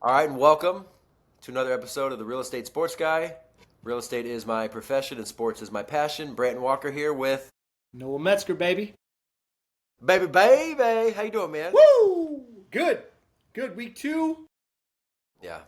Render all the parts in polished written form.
All right, and welcome to another episode of the Real Estate Sports Guy. Real estate is my profession and sports is my passion. Brandon Walker here with Noah Metzger, baby. baby. How you doing, man? Woo! Good. Good. Week 2, Yeah,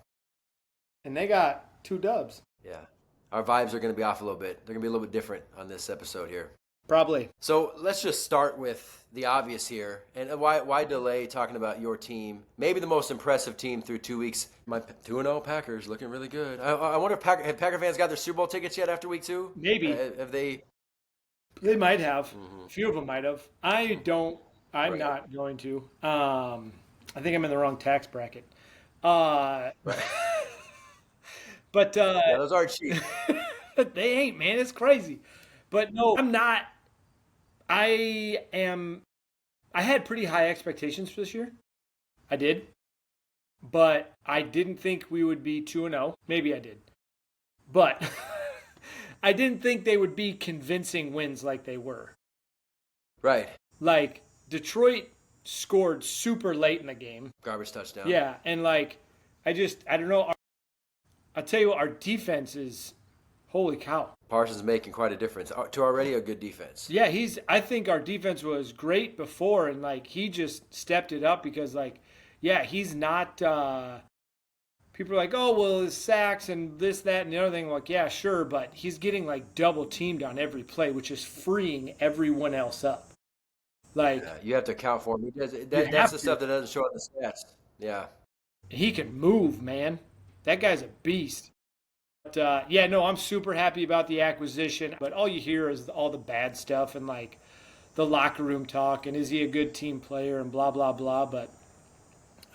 and they got 2 dubs. yeah. Our vibes are going to be off a little bit. They're going to be a little bit different on this episode here. Probably. So let's just start with the obvious here. And why delay talking about your team? Maybe the most impressive team through 2 weeks. My 2-0 Packers looking really good. I wonder if have Packer fans got their Super Bowl tickets yet after week 2? Maybe. Have they? They might have. Mhm. A few of them might have. I don't. I'm Right. not going to. I think I'm in the wrong tax bracket. Uh, Right. but Yeah, those are cheap. they ain't, man. It's crazy. But no, I'm not. I am. I had pretty high expectations for this year. I did. But I didn't think we would be 2-0. Maybe I did. But I didn't think they would be convincing wins like they were. Right. Like Detroit scored super late in the game. Garbage touchdown. Yeah, and like I don't know. I'll tell you what, our defense is holy cow. Parsons making quite a difference to already a good defense. Yeah, I think our defense was great before, and like he just stepped it up because like yeah, he's not. People are like, oh well, his sacks and this, that, and the other thing. Like, yeah, sure, but he's getting like double teamed on every play, which is freeing everyone else up. Like Yeah, you have to account for him. He does, you that's have the to. stuff that doesn't show up in the stats. Yeah. He can move, man. That guy's a beast. But yeah, no, I'm super happy about the acquisition. But all you hear is all the bad stuff and like the locker room talk and is he a good team player and blah blah blah. But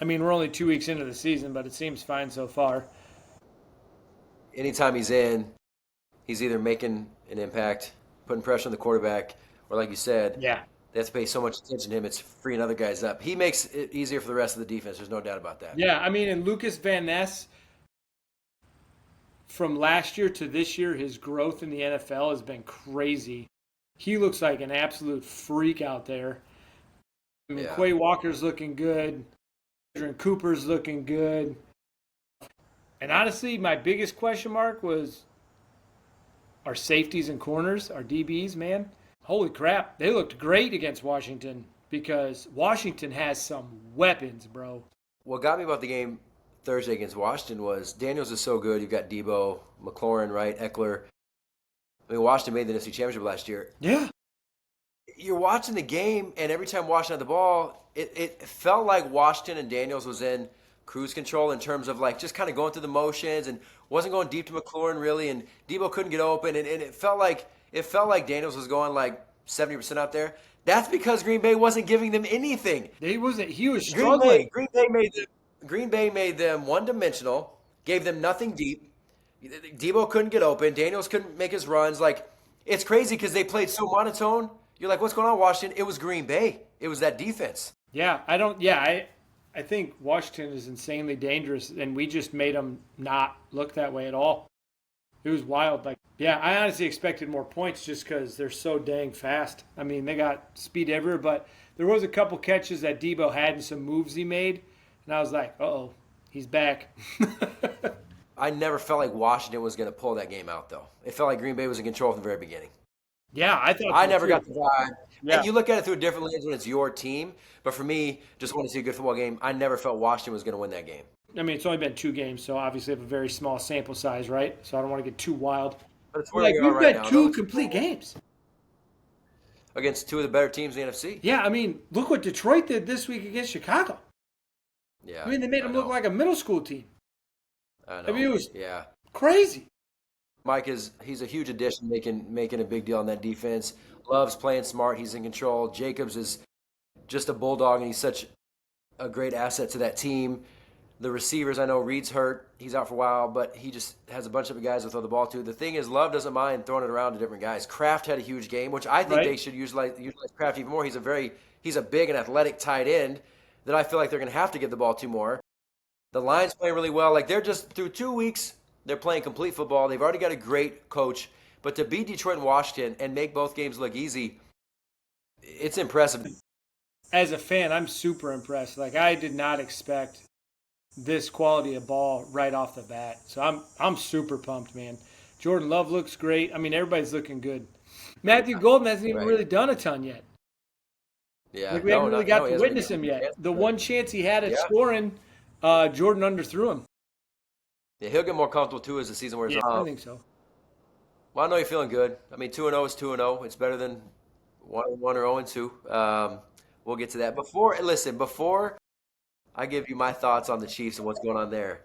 I mean, we're only 2 weeks into the season, but it seems fine so far. Anytime he's in, he's either making an impact, putting pressure on the quarterback, or like you said, Yeah. they have to pay so much attention to him, it's freeing other guys up. He makes it easier for the rest of the defense. There's no doubt about that. Yeah, I mean, and Lucas Van Ness, from last year to this year, his growth in the NFL has been crazy. He looks like an absolute freak out there. I mean, Yeah. Quay Walker's looking good. Adrian Cooper's looking good. And honestly, my biggest question mark was our safeties and corners, our DBs, man. Holy crap. They looked great against Washington because Washington has some weapons, bro. What got me about the game Thursday against Washington was Daniels is so good. You've got Debo, McLaurin, right, Eckler. I mean, Washington made the NFC Championship last year. Yeah. You're watching the game, and every time Washington had the ball, it felt like Washington and Daniels was in cruise control in terms of like just kind of going through the motions and wasn't going deep to McLaurin really, and Debo couldn't get open, and it felt like Daniels was going like 70% out there. That's because Green Bay wasn't giving them anything. He was Green Bay, struggling. Green Bay made them one dimensional, gave them nothing deep. Debo couldn't get open. Daniels couldn't make his runs. Like it's crazy because they played so monotone. You're like, what's going on, Washington? It was Green Bay. It was that defense. Yeah, I don't. Yeah, I think Washington is insanely dangerous, and we just made them not look that way at all. It was wild. Like, yeah, I honestly expected more points just because they're so dang fast. I mean, they got speed everywhere, but there was a couple catches that Debo had and some moves he made, and I was like, oh, he's back. I never felt like Washington was going to pull that game out, though. It felt like Green Bay was in control from the very beginning. Yeah, I thought I so never too. got the vibe. Yeah. And you look at it through a different lens when it's your team. But for me, just want to see a good football game. I never felt Washington was going to win that game. I mean, it's only been 2 games, so obviously have a very small sample size, right? So I don't want to get too wild. But it's But where like we are we've right got now, though. two It's complete games. against two of the better teams in the NFC. Yeah, I mean, look what Detroit did this week against Chicago. Yeah, I mean, they made I them look know. like a middle school team. I I mean, it know. was Yeah. crazy. Mike he's a huge addition, making a big deal on that defense. Love's playing smart. He's in control. Jacobs is just a bulldog, and he's such a great asset to that team. The receivers, I know Reed's hurt. He's out for a while, but he just has a bunch of guys to throw the ball to. The thing is, Love doesn't mind throwing it around to different guys. Kraft had a huge game, which I think Right? they should utilize Kraft even more. He's a big and athletic tight end that I feel like they're going to have to give the ball to more. The line's playing really well. Like they're just through 2 weeks, they're playing complete football. They've already got a great coach, but to beat Detroit and Washington and make both games look easy, it's impressive. As a fan, I'm super impressed. Like I did not expect this quality of ball right off the bat. So I'm super pumped, man. Jordan Love looks great. I mean, everybody's looking good. Matthew Golden hasn't even Right. really done a ton yet. Yeah. Like we No, haven't really not, no, got he to hasn't really witness given him him a yet. chance, The but one chance he had at yeah. scoring, Jordan underthrew him. Yeah, he'll get more comfortable too as the season wears Yeah, on. I think so. Well, I know you're feeling good. I mean, 2-0 is 2-0. It's better than 1-1 or 0-2. We'll get to that. Before I give you my thoughts on the Chiefs and what's going on there,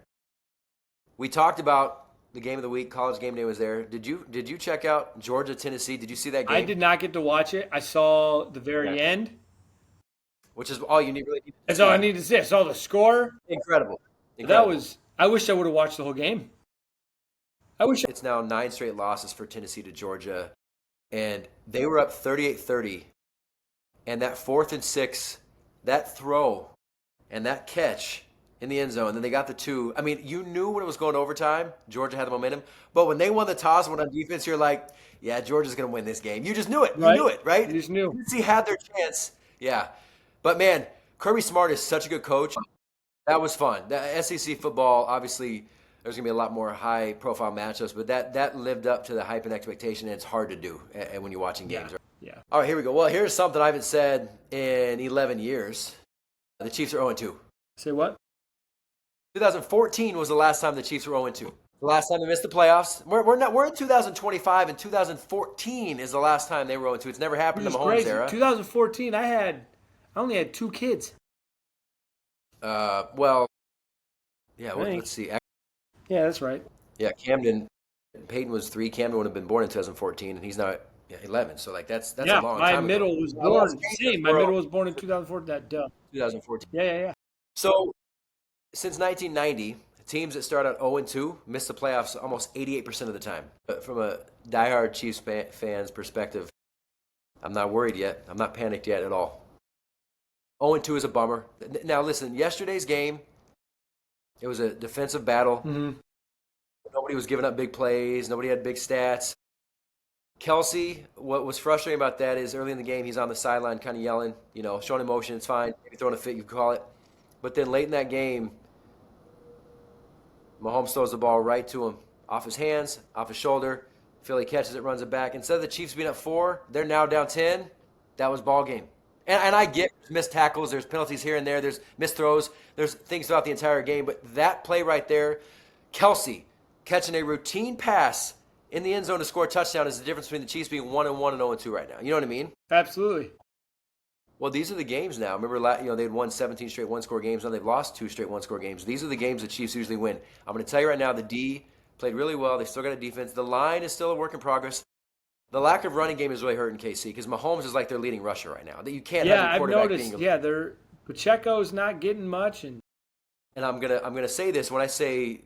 we talked about the game of the week. College Game Day was there. Did you check out Georgia Tennessee? Did you see that game? I did not get to watch it. I saw the very Yeah. end. Which is all you really need to That's see. all I need to say. I saw the score. Incredible. That was. I wish I would have watched the whole game. I wish. It's now 9 straight losses for Tennessee to Georgia, and they were up 38-30. And that 4th and 6, that throw and that catch in the end zone, and then they got the 2. I mean, you knew when it was going to overtime, Georgia had the momentum. But when they won the toss, went on defense, you're like, yeah, Georgia's going to win this game. You just knew it. You Right. knew it, right? You just knew. Tennessee had their chance. Yeah. But, man, Kirby Smart is such a good coach. That was fun. The SEC football, obviously, there's going to be a lot more high-profile matchups, but that lived up to the hype and expectation, and it's hard to do when you're watching games. Yeah. Right? Yeah. All right, here we go. Well, here's something I haven't said in 11 years. The Chiefs are 0-2. Say what? 2014 was the last time the Chiefs were 0-2. The last time they missed the playoffs. We're in 2025, and 2014 is the last time they were 0-2. It's never happened in the Mahomes Crazy. era. 2014, I only had 2 kids. Well, yeah. Thanks. Let's see. Yeah, that's right. Yeah, Peyton was 3. Camden would have been born in 2014, and he's now 11. So that's a long my time middle ago. was born. Same. My middle was born in 2014. That 2014. Yeah. So since 1990, teams that start out 0-2 miss the playoffs almost 88% of the time. But from a diehard Chiefs fan's perspective, I'm not worried yet. I'm not panicked yet at all. 0-2 is a bummer. Now listen, yesterday's game, it was a defensive battle. Mm-hmm. Nobody was giving up big plays. Nobody had big stats. Kelsey, what was frustrating about that is early in the game, he's on the sideline kind of yelling, showing emotion. It's fine. Maybe throwing a fit, you call it. But then late in that game, Mahomes throws the ball right to him, off his hands, off his shoulder. Philly catches it, runs it back. Instead of the Chiefs being up 4, they're now down 10. That was ball game. And I get missed tackles, there's penalties here and there, there's missed throws, there's things throughout the entire game. But that play right there, Kelsey catching a routine pass in the end zone to score a touchdown is the difference between the Chiefs being 1-1 and 0-2 right now. You know what I mean? Absolutely. Well, these are the games now. Remember, they had won 17 straight one-score games. Now they've lost 2 straight one-score games. These are the games the Chiefs usually win. I'm going to tell you right now, the D played really well. They still got a defense. The line is still a work in progress. The lack of running game is really hurting KC because Mahomes is like their leading rusher right now. That you can't have your I've quarterback noticed. being Pacheco's not getting much, and I'm gonna say this when I say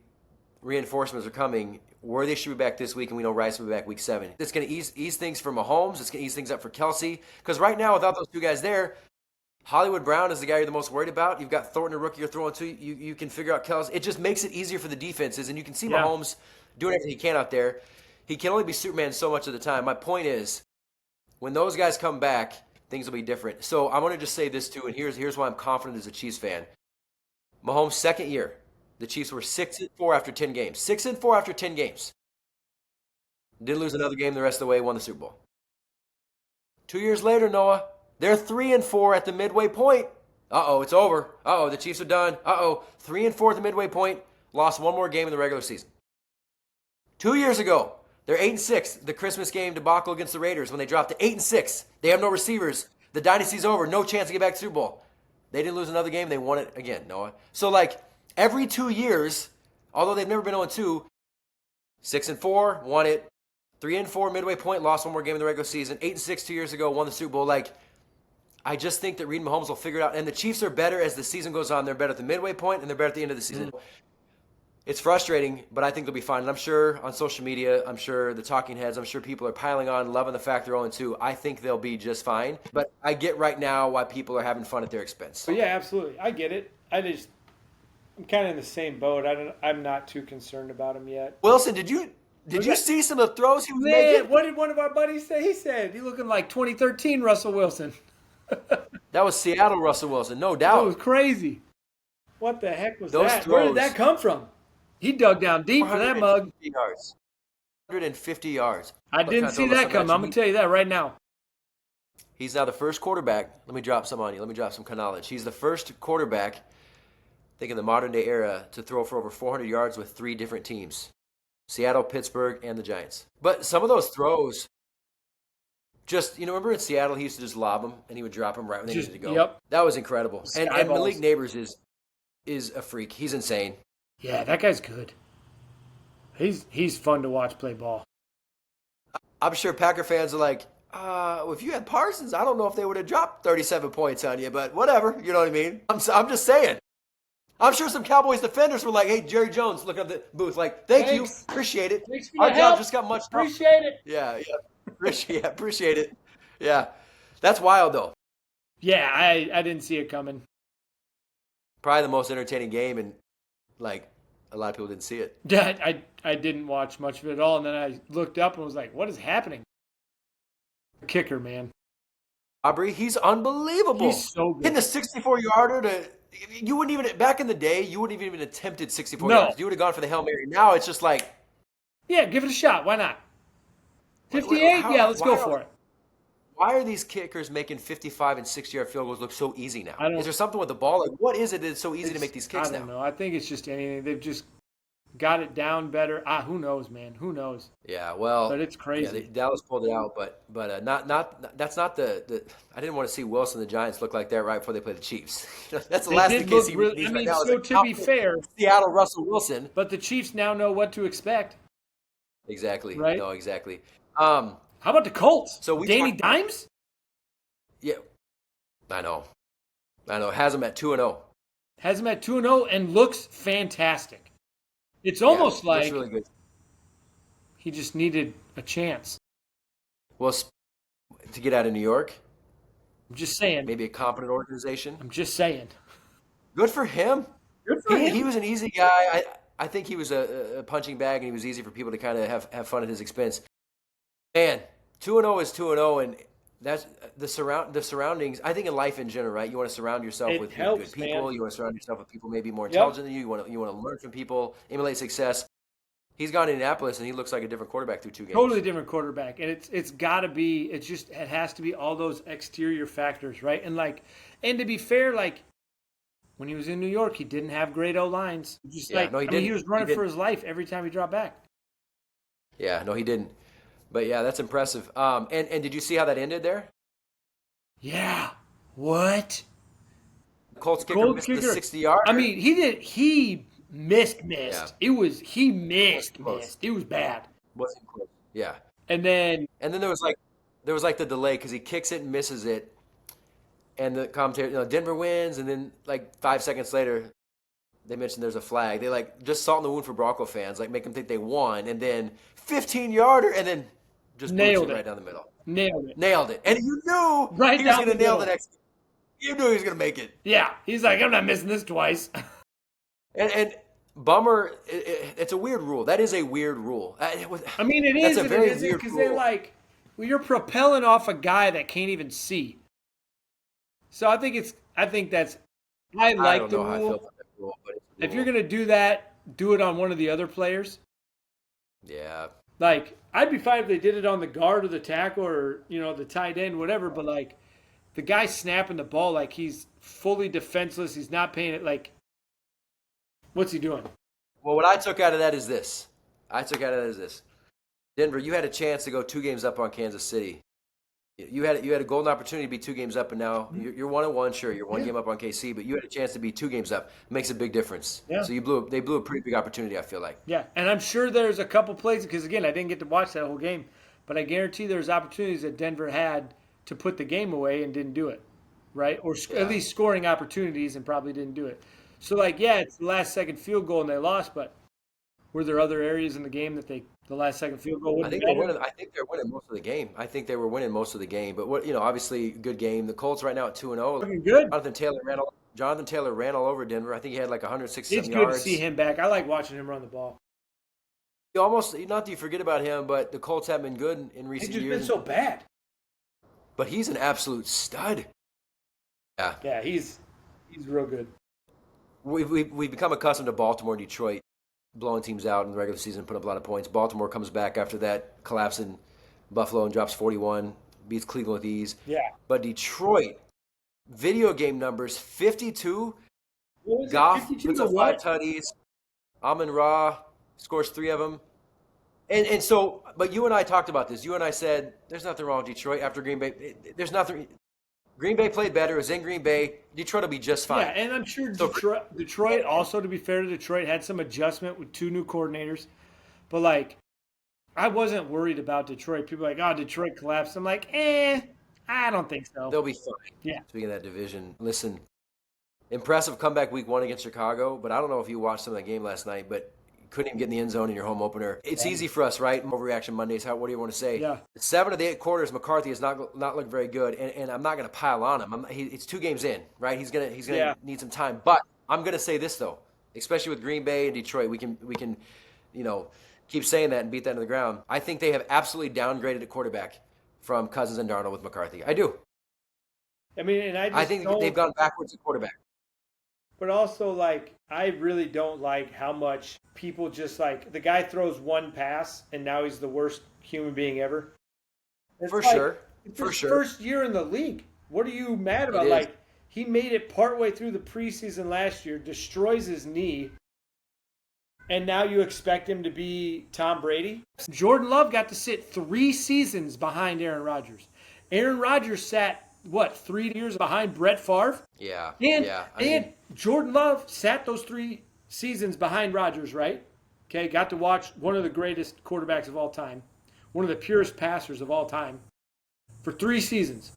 reinforcements are coming. Worthy should be back this week, and we know Rice will be back week 7. It's going to ease things for Mahomes. It's going to ease things up for Kelsey. Because right now, without those 2 guys there, Hollywood Brown is the guy you're the most worried about. You've got Thornton, a rookie you're throwing to. You can figure out Kelsey. It just makes it easier for the defenses, and you can see Mahomes doing everything he can out there. He can only be Superman so much of the time. My point is, when those guys come back, things will be different. So I'm going to just say this, too, and here's why I'm confident as a Chiefs fan. Mahomes' second year, the Chiefs were 6-4 after 10 games. 6-4 after 10 games. Didn't lose another game the rest of the way, won the Super Bowl. 2 years later, Noah, they're 3-4 at the midway point. Uh-oh, it's over. Uh-oh, the Chiefs are done. Uh-oh, 3-4 at the midway point. Lost one more game in the regular season. 2 years ago, they're 8-6. The Christmas game debacle against the Raiders when they dropped to 8-6. They have no receivers. The dynasty's over. No chance to get back to the Super Bowl. They didn't lose another game. They won it again, Noah. So, every 2 years, although they've never been 0-2, 6-4, won it. 3-4 midway point, lost one more game in the regular season. 8-6 2 years ago, won the Super Bowl. I just think that Reed Mahomes will figure it out. And the Chiefs are better as the season goes on. They're better at the midway point, and they're better at the end of the season. It's frustrating, but I think they'll be fine. And I'm sure on social media, I'm sure the talking heads, I'm sure people are piling on, loving the fact they're 0-2. I think they'll be just fine. But I get right now why people are having fun at their expense. But yeah, absolutely. I get it. I'm kind of in the same boat. I'm not too concerned about him yet. Wilson, did you see some of the throws he was Man, making? what did one of our buddies say? He said, "You're looking like 2013 Russell Wilson." That was Seattle Russell Wilson, no That doubt. was crazy. What the heck was Those that? Where did throws, that come from? He dug down deep for that mug. 450 yards. 150 yards. I Look, can didn't I see throw this that some come. at I'm you? gonna tell you that right now. He's now the first quarterback. Let me drop some on you. Let me drop some knowledge. He's the first quarterback, I think in the modern day era, to throw for over 400 yards with 3 different teams: Seattle, Pittsburgh, and the Giants. But some of those throws, just remember in Seattle, he used to just lob them and he would drop them right when they Just needed to go. yep. That was incredible. And Malik Skyballs. Neighbors is a freak. He's insane. Yeah, that guy's good. He's fun to watch play ball. I'm sure Packer fans are like, well, if you had Parsons, I don't know if they would have dropped 37 points on you, but whatever. You know what I mean? I'm just saying. I'm sure some Cowboys defenders were like, hey, Jerry Jones, look at the booth, like, thank you, appreciate it. Thanks for Our your job help. just got much tougher. Appreciate it. Yeah, appreciate it. Yeah, that's wild though. Yeah, I didn't see it coming. Probably the most entertaining game, and like a lot of people didn't see it. Yeah, I didn't watch much of it at all, and then I looked up and was like, what is happening? Kicker, man. Aubrey, he's unbelievable. He's so good. Hitting a 64-yarder to you wouldn't even back in the day, you wouldn't even attempted 64 No. yards. You would have gone for the Hail Mary. Now it's just like, Yeah, give it a shot. Why not? 58? Yeah, let's go for it. why are these kickers making 55 and 60-yard field goals look so easy now? I don't- Is there something with the ball? Like, what is it that's so easy to make these kicks I don't now? know. I think it's just anything. They've just got it down better. Who knows, man? Who knows? Yeah, well, But it's crazy. Dallas pulled it out, but not that's not the. I didn't want to see Wilson and the Giants look like that right before they play the Chiefs. That's the They last did thing look he really- needs I right mean, now is so a to be confident fair, Seattle Russell Wilson. but the Chiefs now know what to expect. Exactly. Right? No, exactly. How about the Colts? So we Danny talked- Dimes? Yeah, I know. Has them at 2-0. Has him at 2-0 and looks fantastic. It's almost Yeah, looks like really good. he just needed a chance. Well, to get out of New York, I'm just saying. maybe a competent organization. I'm just saying. Good for him. Good for him. He was an easy guy. I think he was a punching bag, and he was easy for people to kind of have fun at his expense. Man, 2-0 is 2-0, and that's the surroundings. I think in life in general, right? You want to surround yourself It with helps, good people. man. You want to surround yourself with people maybe more intelligent than you. You want to learn from people, emulate success. He's gone to Indianapolis, and he looks like a different quarterback through 2 games. Totally different quarterback. And it's got to be, it has to be all those exterior factors, right? And to be fair, like, when he was in New York, he didn't have great O-lines. He was running for his life every time he dropped back. Yeah, no, he didn't. But yeah, that's impressive. And did you see how that ended there? Yeah. What? Colts kicker missed the 60-yard. I mean, he missed. Yeah. He missed. Close. It was bad. Wasn't close. Yeah. And then there was like the delay because he kicks it and misses it, and the commentator, Denver wins, and then like 5 seconds later, they mentioned there's a flag. They like just salt in the wound for Bronco fans, like make them think they won, and then 15-yarder, and then just Nailed it right down the middle. Nailed it. And you knew Right he was down going to the nail middle. the next. You knew he was going to make it. Yeah. He's like, I'm not missing this twice. And bummer, it's a weird rule. That is a weird rule. I mean, it That's is. a very weird Because rule. they're like, well, you're propelling off a guy that can't even see. So I think that's. I like don't the know how I feel rule. about that rule, but it's a If you're rule. gonna do that, do it on one of the other players. Yeah. Like, I'd be fine if they did it on the guard or the tackle or the tight end, whatever. But like, the guy snapping the ball, like he's fully defenseless. He's not paying it. Like, what's he doing? Well, what I took out of that is this. Denver, you had a chance to go 2 games up on Kansas City. You had a golden opportunity to be 2 games up, and now you're 1-1. Sure, you're 1 game up on KC, but you had a chance to be 2 games up. It makes a big difference. Yeah. So they blew a pretty big opportunity, I feel like. Yeah, and I'm sure there's a couple plays because again, I didn't get to watch that whole game, but I guarantee there's opportunities that Denver had to put the game away and didn't do it, right? Or at least scoring opportunities and probably didn't do it. So like, yeah, it's the last second field goal and they lost, but were there other areas in the game that the last second field goal I wouldn't think matter? I think they're winning most of the game. I think they were winning most of the game, but obviously good game. The Colts right now at 2-0. Looking good. Jonathan Taylor ran all over Denver. I think he had like 167 It's yards. good to see him back. I like watching him run the ball. You almost, not that you forget about him, but the Colts have been good in He's recent just years. been so bad. But he's an absolute stud. Yeah. Yeah, he's real good. we've become accustomed to Baltimore and Detroit blowing teams out in the regular season, putting up a lot of points. Baltimore comes back after that collapse in Buffalo and drops 41, beats Cleveland with ease. Yeah. But Detroit, video game numbers, 52. What was Goff it? 52 puts to up what? 5 tutties. Amon Ra scores 3 of them. And so, but you and I talked about this. You and I said there's nothing wrong with Detroit after Green Bay. There's nothing. Green Bay played better. It was in Green Bay. Detroit will be just fine. Yeah, and I'm sure So- Detroit also, to be fair to Detroit, had some adjustment with 2 new coordinators. But, like, I wasn't worried about Detroit. People are like, oh, Detroit collapsed. I'm like, I don't think so. They'll be fine. Yeah. Speaking of that division, listen, impressive comeback week 1 against Chicago, but I don't know if you watched some of that game last night, but couldn't even get in the end zone in your home opener. It's easy for us, right? Overreaction Mondays. What do you want to say? Yeah. 7 of the 8 quarters, McCarthy has not looked very good, and I'm not going to pile on him. It's 2 games in, right? He's gonna need some time. But I'm going to say this though, especially with Green Bay and Detroit, we can, keep saying that and beat that into the ground. I think they have absolutely downgraded at quarterback from Cousins and Darnold with McCarthy. I do. I mean, and I think don't, they've gone backwards at quarterback. But also, like, I really don't like how much people just, like, the guy throws 1 pass, and now he's the worst human being ever. It's For like, sure. It's For his sure. first year in the league. What are you mad about? is. Like, he made it partway through the preseason last year, destroys his knee, and now you expect him to be Tom Brady? Jordan Love got to sit 3 seasons behind Aaron Rodgers. Aaron Rodgers sat, 3 years behind Brett Favre? Yeah. And, yeah. and Jordan Love sat those 3 seasons behind Rodgers, right? Okay, got to watch one of the greatest quarterbacks of all time, one of the purest passers of all time, for 3 seasons.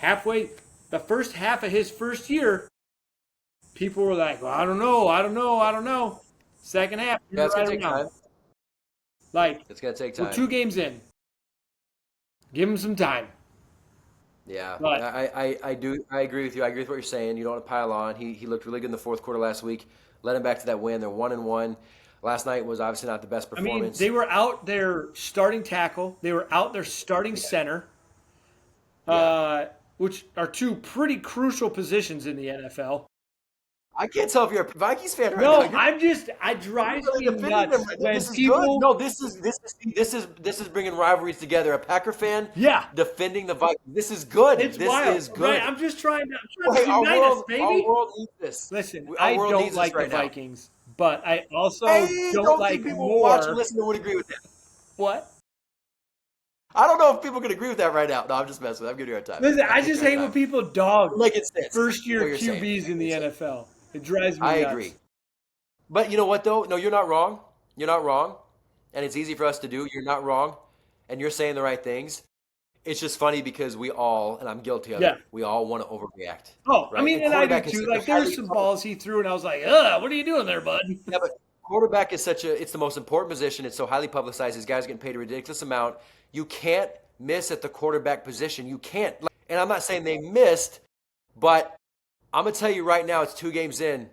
The first half of his first year, people were like, well, I don't know. Second half, Yeah, it's right going to take around. time. Like, It's going to take time. we're 2 games in. Give him some time. Yeah, But- I do. I agree with you. I agree with what you're saying. You don't want to pile on. He looked really good in the fourth quarter last week. Led him back to that win. They're 1-1. Last night was obviously not the best I mean, performance. they were out their starting tackle. They were out their starting center, which are 2 pretty crucial positions in the NFL. I can't tell if you're a Vikings fan right No, now. I drive You're me really defending nuts them right now. when This is people. good. No, this is bringing rivalries together. A Packer fan, Yeah. defending the Vikings. This is good. It's this wild. is good. Right? I'm trying to Wait, unite us, baby. Our world needs this. Listen, Our I world don't needs like this right the now. Vikings, but I also I don't like think people more. watch and listen would agree with that. What? I don't know if people can agree with that right now. No, I'm just messing with you. I'm giving you a hard time. Listen, I I'm just giving you hate a when hard time. people dog Make it sense. first-year What you're saying. QBs in the NFL. It drives me I nuts. agree. But you know what, though? No, you're not wrong. You're not wrong. And it's easy for us to do. You're not wrong. And you're saying the right things. It's just funny because we all, and I'm guilty of Yeah. it, we all want to overreact. Oh, I Right. mean, And and I do quarterback is too. such a Like, there were highly some coveted- balls he threw, and I was like, ugh, what are you doing there, bud? Yeah, but quarterback is it's the most important position. It's so highly publicized. These guys are getting paid a ridiculous amount. You can't miss at the quarterback position. You can't. And I'm not saying they missed, but I'm going to tell you right now, it's 2 games in.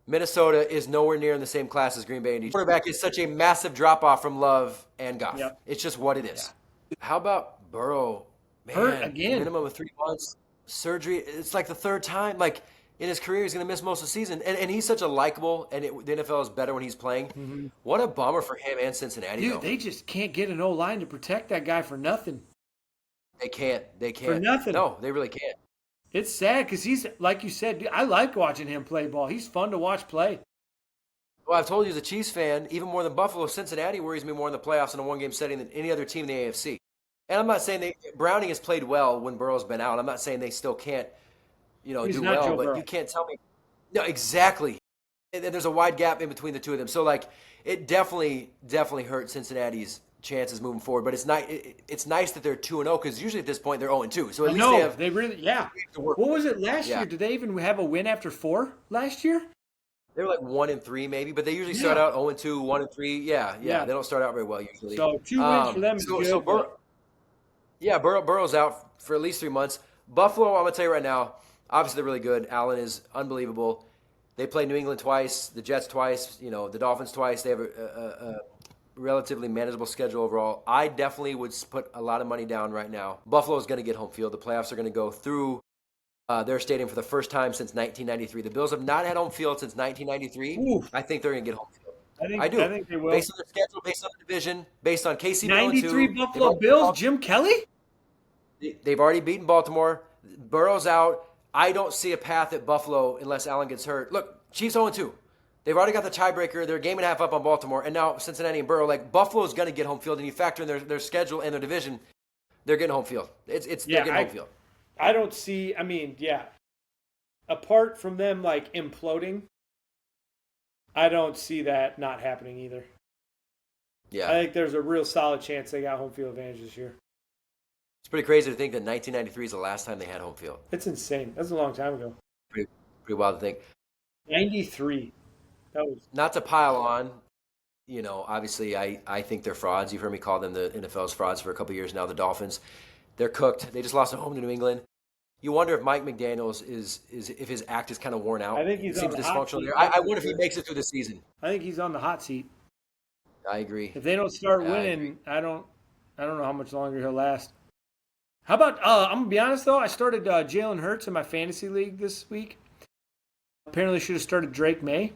Minnesota is nowhere near in the same class as Green Bay and Detroit. Quarterback is such a massive drop-off from Love and Goff. Yep. It's just what it is. How about Burrow? Man, Hurt again. Minimum of 3 months. Surgery. It's like the 3rd time. Like, in his career, he's going to miss most of the season. And he's such a likable, and the NFL is better when he's playing. What a bummer for him and Cincinnati, Dude, though. they just can't get an O-line to protect that guy for nothing. They can't. For nothing. No, they really can't. It's sad because he's, like you said, dude, I like watching him play ball. He's fun to watch play. Well, I've told you as a Chiefs fan, even more than Buffalo, Cincinnati worries me more in the playoffs in a 1-game setting than any other team in the AFC. And I'm not saying Browning has played well when Burrow's been out. I'm not saying they still can't, He's do not well, Joe but Burrow. you can't tell me. No, exactly. And there's a wide gap in between the two of them. So, like, it definitely hurt Cincinnati's chances moving forward. But it's nice that they're 2-0 because usually at this point they're 0-2. So at least they have they really, yeah. to work What with. was it last Yeah. year? Did they even have a win after 4 last year? They were like 1-3 maybe, but they usually start Yeah. out 0-2, 1-3. Yeah. Yeah. They don't start out very well usually. So 2 wins for them is good. So but- Burrow's out for at least 3 months. Buffalo, I'm gonna tell you right now, obviously they're really good. Allen is unbelievable. They play New England twice, the Jets twice, the Dolphins twice. They have a relatively manageable schedule overall. I definitely would put a lot of money down right now. Buffalo's going to get home field. The playoffs are going to go through their stadium for the first time since 1993. The Bills have not had home field since 1993. Oof. I think they're going to get home field. I I think do. I think they will. Based on their schedule, based on the division, based on KC being 93 2. Buffalo Bills, Jim Kelly? They've already beaten Baltimore. Burrow's out. I don't see a path at Buffalo unless Allen gets hurt. Look, Chiefs 0-2. They've already got the tiebreaker. They're a game and a half up on Baltimore, and now Cincinnati and Burrow. Like Buffalo's going to get home field, and you factor in their schedule and their division, they're getting home field. They're getting home field. I don't see. I mean, yeah. Apart from them like imploding, I don't see that not happening either. Yeah, I think there's a real solid chance they got home field advantage this year. it's pretty crazy to think that 1993 is the last time they had home field. It's insane. That's a long time ago. Pretty wild to think. 93. That was Not to pile on, obviously I think they're frauds. You've heard me call them the NFL's frauds for a couple years now. The Dolphins, they're cooked. They just lost at home to New England. You wonder if Mike McDaniels is if his act is kind of worn out. I think he's it seems on the hot dysfunctional seat. there. I wonder if he makes it through the season. I think he's on the hot seat. I agree. If they don't start Yeah, I winning, I don't know how much longer he'll last. How about I'm gonna be honest though, I started Jalen Hurts in my fantasy league this week. Apparently should have started Drake May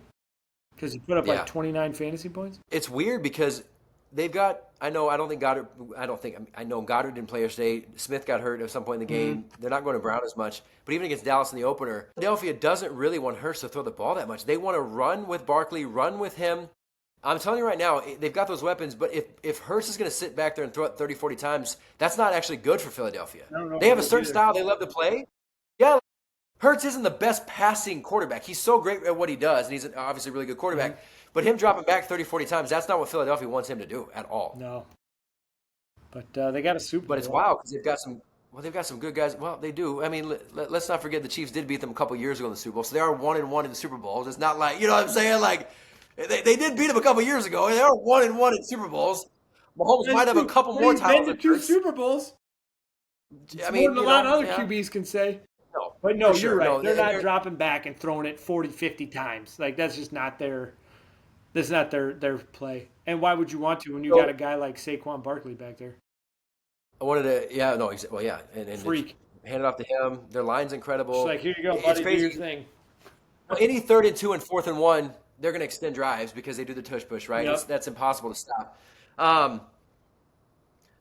because he put up Yeah. like 29 fantasy points. It's weird because they've got. I know Goddard didn't play yesterday. Smith got hurt at some point in the game. They're not going to Brown as much. But even against Dallas in the opener, Philadelphia doesn't really want Hurts to throw the ball that much. They want to run with Barkley, run with him. I'm telling you right now, they've got those weapons, but if Hurts is going to sit back there and throw it 30, 40 times, that's not actually good for Philadelphia. I don't know They have a if certain either. style they love to play. Yeah, Hurts isn't the best passing quarterback. He's so great at what he does, and he's obviously a really good quarterback. But him dropping back 30, 40 times, that's not what Philadelphia wants him to do at all. No. But they got a Super Bowl. But it's wild because they've got some good guys. Well, they do. I mean, let's not forget the Chiefs did beat them a couple years ago in the Super Bowl, so they are 1-1 in the Super Bowls. It's not like, you know what I'm saying? Like, they did beat them a couple years ago, and they are 1-1 in Super Bowls. Mahomes might have a couple more He's titles. been to 2 Super Bowls. It's more than a lot of other QBs can say. No, But no, for you're sure. right. No, they're not they're- dropping back and throwing it 40, 50 times. Like that's just not their their play. And why would you want to when you got a guy like Saquon Barkley back there? I wanted to, yeah, no, well, yeah, and Freak. hand it off to him. Their line's incredible. It's like, here you go, It's buddy, do crazy. your thing. Well, any 3rd and 2 and 4th and 1, they're going to extend drives because they do the tush push, right? Yep. That's impossible to stop.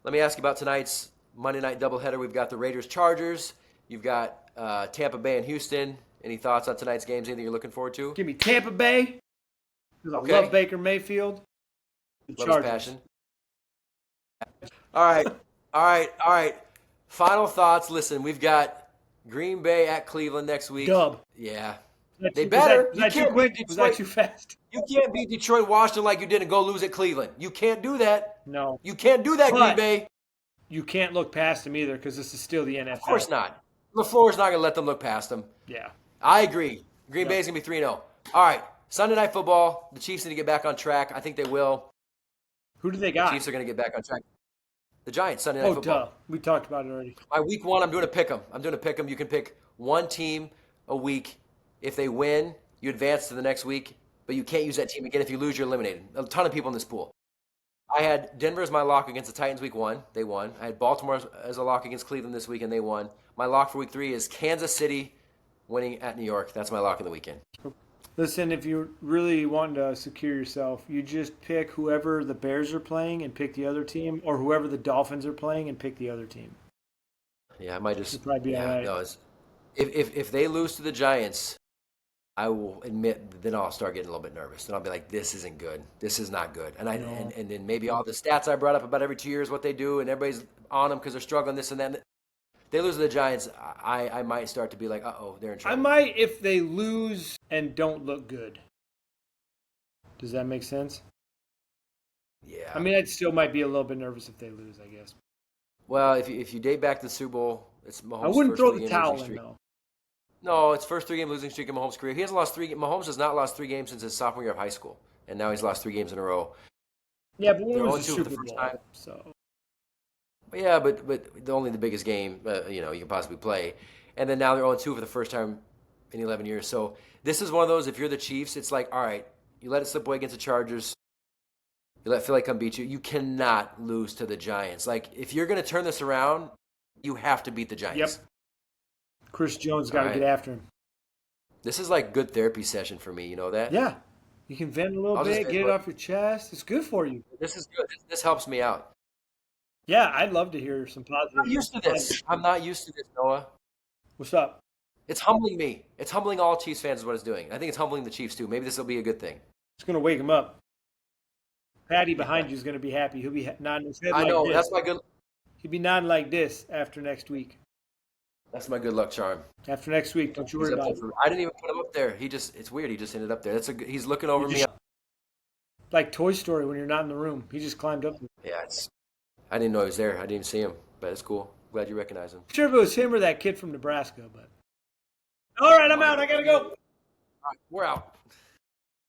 Let me ask you about tonight's Monday night doubleheader. We've got the Raiders Chargers. You've got Tampa Bay and Houston. Any thoughts on tonight's games? Anything you're looking forward to? Give me Tampa Bay. 'Cause I Okay. love Baker Mayfield. The Love his Chargers. passion. All right. Final thoughts. Listen, we've got Green Bay at Cleveland next week. Dub. Yeah. Was They that- better. Was You that too can't quick? beat Was that Detroit. too fast? You can't beat Detroit, Washington like you did and go lose at Cleveland. You can't do that. No. You can't do that, Green But- Bay. You can't look past them either because this is still the NFL. Of course not. LaFleur's not going to let them look past them. Yeah. I agree. Green Bay's going to be 3-0. All right. Sunday Night Football. The Chiefs need to get back on track. I think they will. Who do they got? Chiefs are going to get back on track. The Giants, Sunday Night Oh, Football. duh. We talked about it already. My week 1, I'm doing a pick 'em. You can pick one team a week. If they win, you advance to the next week, but you can't use that team again. If you lose, you're eliminated. A ton of people in this pool. I had Denver as my lock against the Titans week 1. They won. I had Baltimore as a lock against Cleveland this week, and they won. My lock for week 3 is Kansas City winning at New York. That's my lock of the weekend. Listen, if you really want to secure yourself, you just pick whoever the Bears are playing and pick the other team, or whoever the Dolphins are playing and pick the other team. Yeah, I might just. You'll probably be all right. No, if they lose to the Giants, I will admit then I'll start getting a little bit nervous. Then I'll be like, this isn't good. This is not good. And and then maybe all the stats I brought up about every 2 years what they do and everybody's on them because they're struggling this and that. They lose to the Giants, I might start to be like, they're in I trouble. might if they lose and don't look good. Does that make sense? Yeah. I mean, I still might be a little bit nervous if they lose, I guess. Well, if you date back to the Super Bowl, it's Mahomes' I wouldn't first throw 3-game the towel losing in, streak. though. No, it's first 3-game losing streak in Mahomes' career. He hasn't lost 3 games. Mahomes has not lost 3 games since his sophomore year of high school, and now he's lost 3 games in a row. Yeah, but when They're it was on the two for Super the first Bowl, time. so Yeah, but only the biggest game you can possibly play, and then now they're 0-2 for the first time in 11 years. So this is one of those. If you're the Chiefs, it's like, all right, you let it slip away against the Chargers. You let Philly come beat you. You cannot lose to the Giants. Like if you're going to turn this around, you have to beat the Giants. Yep. Chris Jones All got to right. get after him. This is like good therapy session for me. You know that? Yeah, you can vent a little I'll just bit, vent, get it but off your chest. It's good for you. this is good. This helps me out. Yeah, I'd love to hear some I'm not positive. used to this. I'm not used to this, Noah. What's up? It's humbling me. It's humbling all Chiefs fans is what it's doing. I think it's humbling the Chiefs too. Maybe this will be a good thing. It's gonna wake him up. Patty Yeah. behind you is gonna be happy. He'll be nodding his head I like know. this. That's my good. He'll be nodding like this after next week. That's my good luck charm. After next week, don't you He's worry up about there it. for. I didn't even put him up there. He just. It's weird. He just ended up there. He's looking You over me. just like Toy Story when you're not in the room. He just climbed up. Yeah. It's. I didn't know he was there. I didn't even see him. But it's cool. Glad you recognize him. I'm sure if it was him or that kid from Nebraska, but all right, I'm out. I gotta go. All right, we're out.